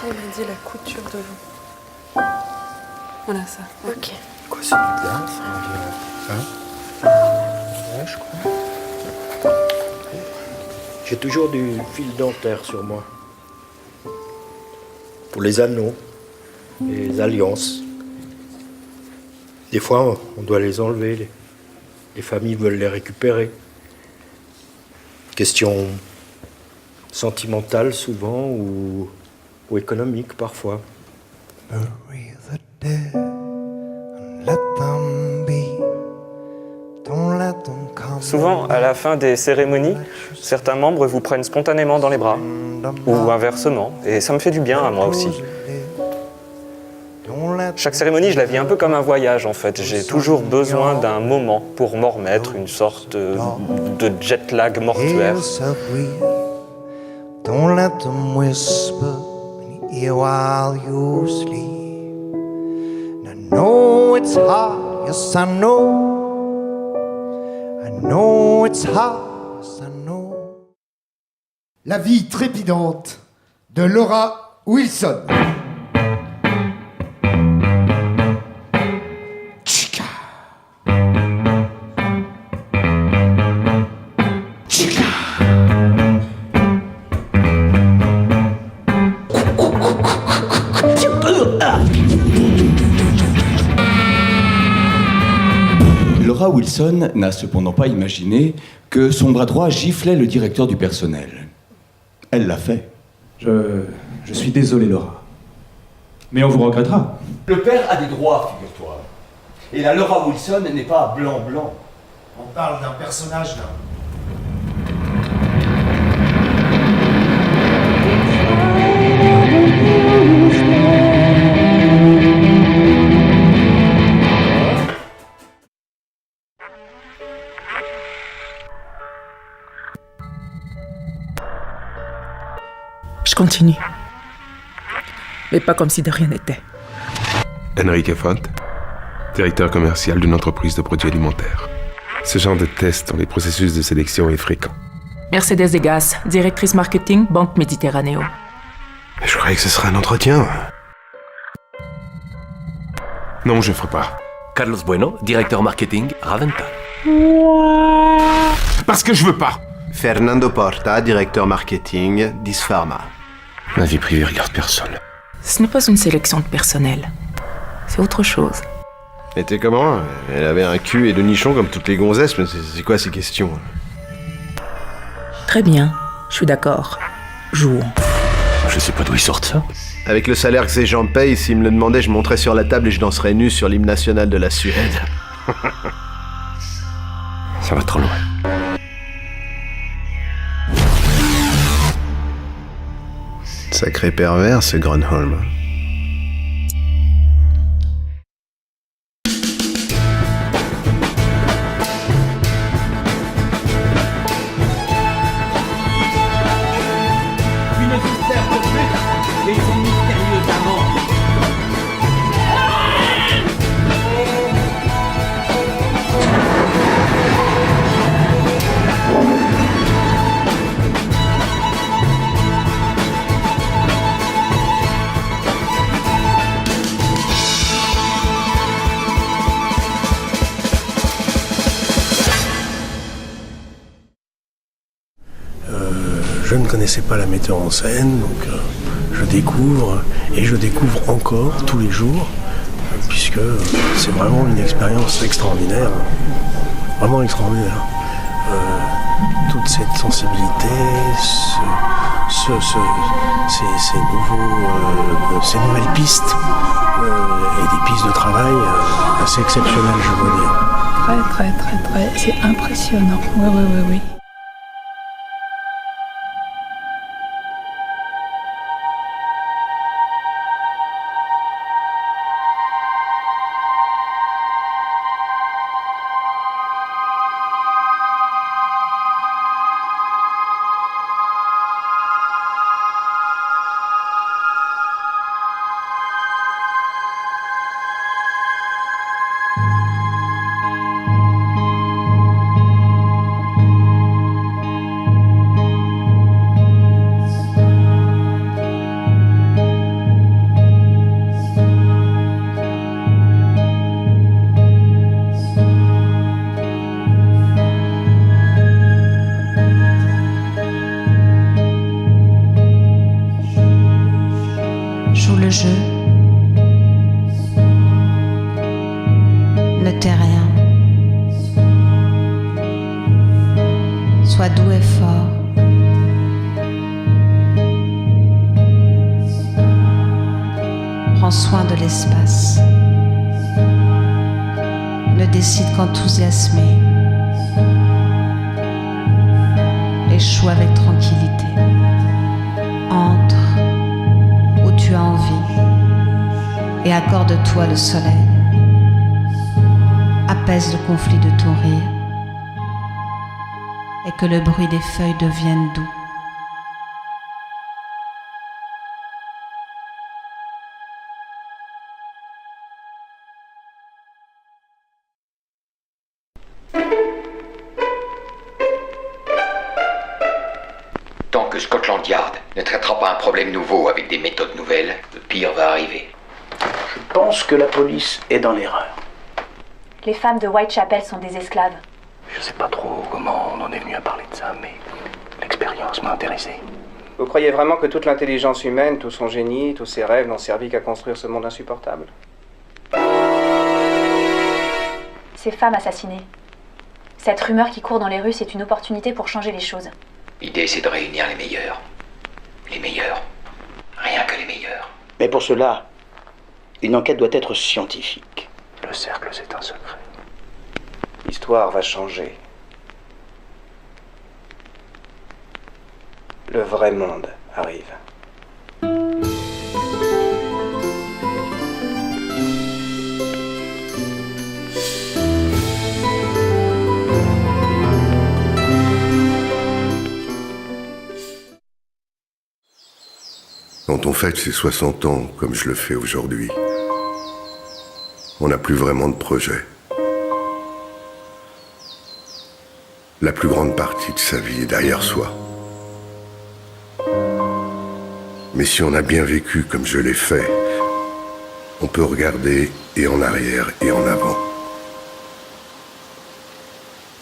fille m'a dit la couture de vent. Voilà ça. Ouais. Ok. Quoi, c'est du gaz? Hein? Ouais, je crois. J'ai toujours du fil dentaire sur moi. Pour les anneaux, les alliances. Des fois, on doit les enlever. Les familles veulent les récupérer. Question sentimentale souvent ou économique parfois. Bury the dead and let them be. Don't let them come. Souvent, à la fin des cérémonies, certains membres vous prennent spontanément dans les bras, ou inversement, et ça me fait du bien à moi aussi. Chaque cérémonie, je la vis un peu comme un voyage en fait. J'ai toujours besoin d'un moment pour m'en remettre, une sorte de jet lag mortuaire. Don't let them whisper in your ear while you sleep. And I know it's hard, yes I know. I know it's hard, yes I know. La vie trépidante de Laura Wilson. Chica. Chica. Laura Wilson n'a cependant pas imaginé que son bras droit giflait le directeur du personnel. Elle l'a fait. Je suis désolé, Laura. Mais on vous regrettera. Le père a des droits, figure-toi. Et la Laura Wilson n'est pas blanc-blanc. On parle d'un personnage là. Je continue. Mais pas comme si de rien n'était. Enrique Font, directeur commercial d'une entreprise de produits alimentaires. Ce genre de test dans les processus de sélection est fréquent. Mercedes Degas, directrice marketing, Banque Méditerranéo. Je croyais que ce serait un entretien. Non, je ne ferai pas. Carlos Bueno, directeur marketing, Raventa. Parce que je veux pas. Fernando Porta, directeur marketing, Dispharma. Ma vie privée regarde personne. Ce n'est pas une sélection de personnel. C'est autre chose. Et t'es comment? Elle avait un cul et deux nichons comme toutes les gonzesses, mais c'est quoi ces questions? Très bien, je suis d'accord. Jouons. Je sais pas d'où ils sortent ça. Avec le salaire que ces gens payent, s'ils me le demandaient, je monterais sur la table et je danserais nu sur l'hymne national de la Suède. Ça va trop loin. Sacré pervers, ce Grönholm. Je ne connaissais pas la metteur en scène, donc je découvre, et je découvre encore tous les jours, puisque c'est vraiment une expérience extraordinaire, vraiment extraordinaire. Toute cette sensibilité, ces nouvelles pistes, et des pistes de travail assez exceptionnelles, je dois dire. Très, c'est impressionnant. Oui. Ne tais rien. Sois doux et fort. Prends soin de l'espace. Ne décide qu'enthousiasmer. Échoue avec tranquillité. Entre où tu as envie et accorde-toi le soleil. Apaise le conflit de ton rire et que le bruit des feuilles devienne doux. Tant que Scotland Yard ne traitera pas un problème nouveau avec des méthodes nouvelles, le pire va arriver. Je pense que la police est dans l'erreur. Les femmes de Whitechapel sont des esclaves. Je sais pas trop comment on en est venu à parler de ça, mais l'expérience m'a intéressé. Vous croyez vraiment que toute l'intelligence humaine, tout son génie, tous ses rêves n'ont servi qu'à construire ce monde insupportable? Ces femmes assassinées. Cette rumeur qui court dans les rues, c'est une opportunité pour changer les choses. L'idée, c'est de réunir les meilleurs. Les meilleurs. Rien que les meilleurs. Mais pour cela, une enquête doit être scientifique. Le cercle, c'est un secret. L'histoire va changer. Le vrai monde arrive. Quand on fête ses 60 ans, comme je le fais aujourd'hui, on n'a plus vraiment de projet. La plus grande partie de sa vie est derrière soi. Mais si on a bien vécu comme je l'ai fait, on peut regarder et en arrière et en avant.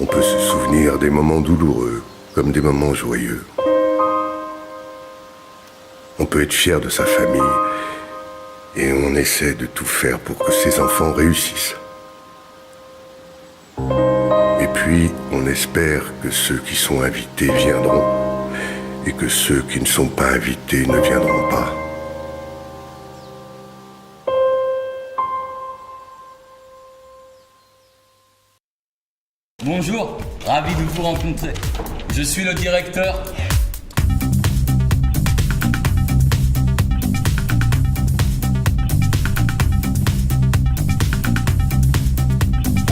On peut se souvenir des moments douloureux comme des moments joyeux. On peut être fier de sa famille et on essaie de tout faire pour que ses enfants réussissent. Et puis, on espère que ceux qui sont invités viendront et que ceux qui ne sont pas invités ne viendront pas. Bonjour, ravi de vous rencontrer. Je suis le directeur.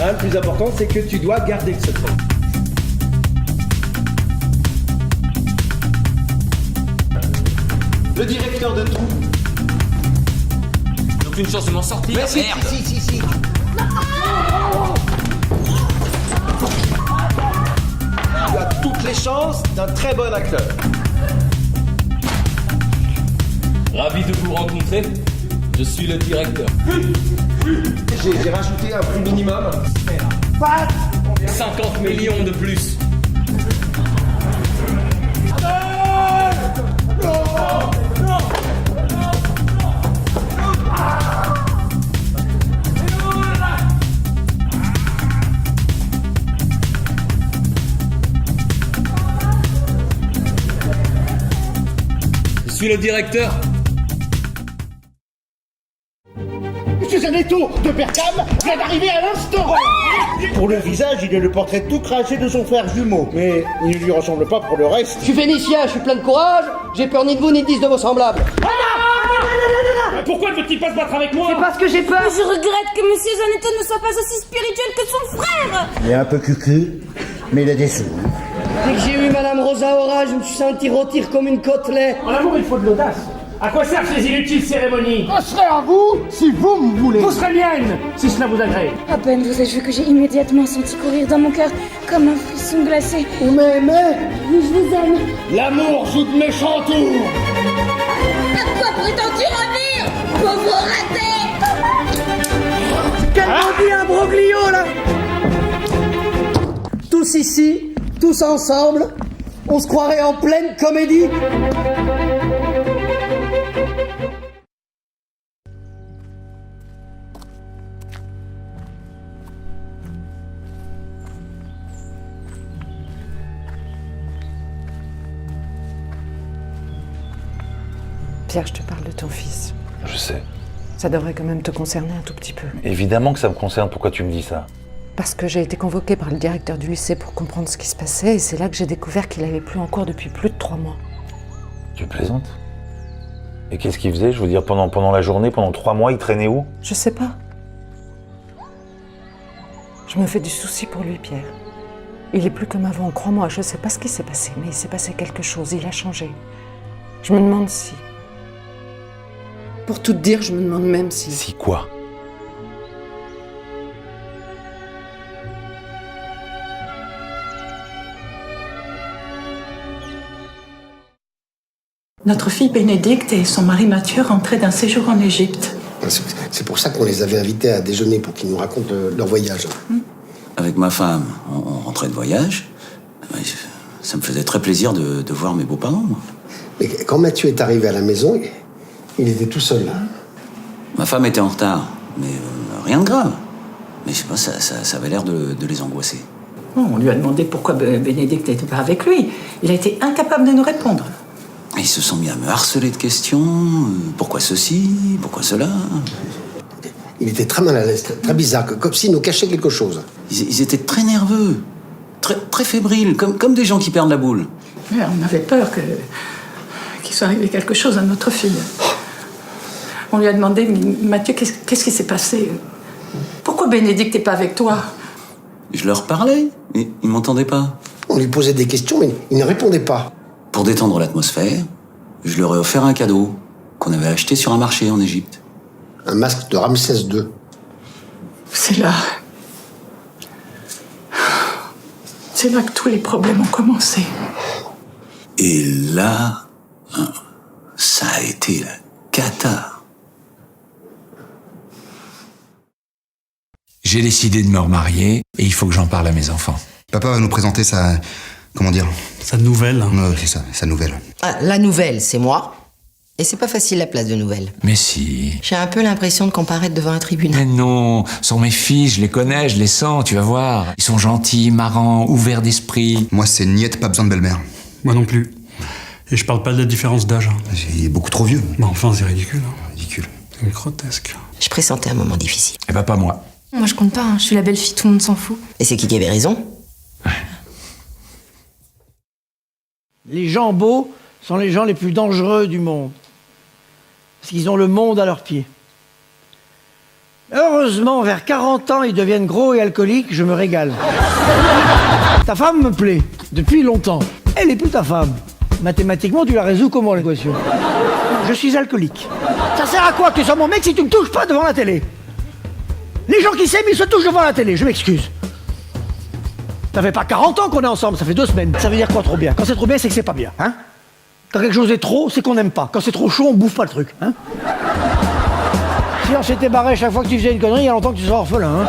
Le plus important, c'est que tu dois garder le secret. Le directeur de troupe. J'ai aucune chance de m'en sortir. Mais si. Tu as toutes les chances d'un très bon acteur. Ravi de vous rencontrer. Je suis le directeur. J'ai rajouté un prix minimum. 50 millions de plus. Je suis le directeur. Monsieur Zanetto de Berkham vient d'arriver à l'instant. Pour le visage, il est le portrait tout craché de son frère jumeau, mais il ne lui ressemble pas pour le reste. Je suis vénitien, je suis plein de courage, j'ai peur ni de vous ni de 10 de vos semblables. Pourquoi ne veut-il pas se battre avec moi? C'est parce que j'ai peur. Je regrette que Monsieur Zanetto ne soit pas aussi spirituel que son frère. Il est un peu cucu, mais il a des sous. Dès que j'ai eu Madame Rosa Ora, je me suis senti rôtir comme une côtelette. En amour, il faut de l'audace. À quoi servent ces inutiles cérémonies? Je serai à vous si vous me voulez. Vous serez mienne, si cela vous agrée. À peine vous ai-je vu que j'ai immédiatement senti courir dans mon cœur comme un frisson glacé. Vous m'aimez? Oui, je vous aime. L'amour joue de méchants tours. À quoi prétends-tu revenir, pauvre raté? Quel bandit imbroglio là! Tous ici, tous ensemble, on se croirait en pleine comédie. Pierre, je te parle de ton fils. Je sais. Ça devrait quand même te concerner un tout petit peu. Évidemment que ça me concerne, pourquoi tu me dis ça? Parce que j'ai été convoquée par le directeur du lycée pour comprendre ce qui se passait, et c'est là que j'ai découvert qu'il n'allait plus en cours depuis plus de 3 mois. Tu plaisantes? Et qu'est-ce qu'il faisait? Je veux dire, pendant la journée, pendant 3 mois, il traînait où? Je sais pas. Je me fais du souci pour lui, Pierre. Il est plus comme avant, crois-moi, je sais pas ce qui s'est passé, mais il s'est passé quelque chose, il a changé. Je me demande si... Pour tout te dire, je me demande même si... Si quoi? Notre fille Bénédicte et son mari Mathieu rentraient d'un séjour en Égypte. C'est pour ça qu'on les avait invités à déjeuner, pour qu'ils nous racontent leur voyage. Avec ma femme, on rentrait de voyage. Ça me faisait très plaisir de voir mes beaux-parents, moi. Mais quand Mathieu est arrivé à la maison, il était tout seul. Ma femme était en retard, mais rien de grave. Mais je sais pas, ça avait l'air de les angoisser. On lui a demandé pourquoi Bénédicte n'était pas avec lui. Il a été incapable de nous répondre. Et ils se sont mis à me harceler de questions. Pourquoi ceci? Pourquoi cela? Il était très mal à l'aise, très bizarre, comme s'il nous cachait quelque chose. Ils étaient très nerveux, très fébriles, comme des gens qui perdent la boule. Mais on avait peur qu'il soit arrivé quelque chose à notre fille. On lui a demandé, Mathieu, qu'est-ce qui s'est passé? Pourquoi Bénédicte n'est pas avec toi? Je leur parlais, ils ne m'entendaient pas. On lui posait des questions, mais il ne répondait pas. Pour détendre l'atmosphère, je leur ai offert un cadeau qu'on avait acheté sur un marché en Égypte. Un masque de Ramsès II. C'est là que tous les problèmes ont commencé. Et là, ça a été la cata. J'ai décidé de me remarier et il faut que j'en parle à mes enfants. Papa va nous présenter sa... comment dire? Sa nouvelle. C'est ça, sa nouvelle. Ah, la nouvelle, c'est moi. Et c'est pas facile la place de nouvelle. Mais si. J'ai un peu l'impression de comparaître devant un tribunal. Mais non, ce sont mes filles, je les connais, je les sens, tu vas voir. Ils sont gentils, marrants, ouverts d'esprit. Moi, c'est niette, pas besoin de belle-mère. Moi non plus. Et je parle pas de la différence d'âge. Il est beaucoup trop vieux. Mais enfin, c'est ridicule. Ridicule. C'est grotesque. Je pressentais un moment difficile. Eh ben, pas moi. Moi, je compte pas, je suis la belle-fille, tout le monde s'en fout. Et c'est qui avait raison? Les gens beaux sont les gens les plus dangereux du monde. Parce qu'ils ont le monde à leurs pieds. Heureusement, vers 40 ans, ils deviennent gros et alcooliques, je me régale. Ta femme me plaît, depuis longtemps. Elle est plus ta femme. Mathématiquement, tu la résous comment, l'équation? Je suis alcoolique. Ça sert à quoi que tu sois mon mec si tu me touches pas devant la télé? Les gens qui s'aiment, ils se touchent devant la télé, je m'excuse. Ça fait pas 40 ans qu'on est ensemble, ça fait 2 semaines. Ça veut dire quoi trop bien? Quand c'est trop bien, c'est que c'est pas bien, hein? Quand quelque chose est trop, c'est qu'on n'aime pas. Quand c'est trop chaud, on bouffe pas le truc, hein? Si on s'était barré chaque fois que tu faisais une connerie, il y a longtemps que tu seras orphelin, hein?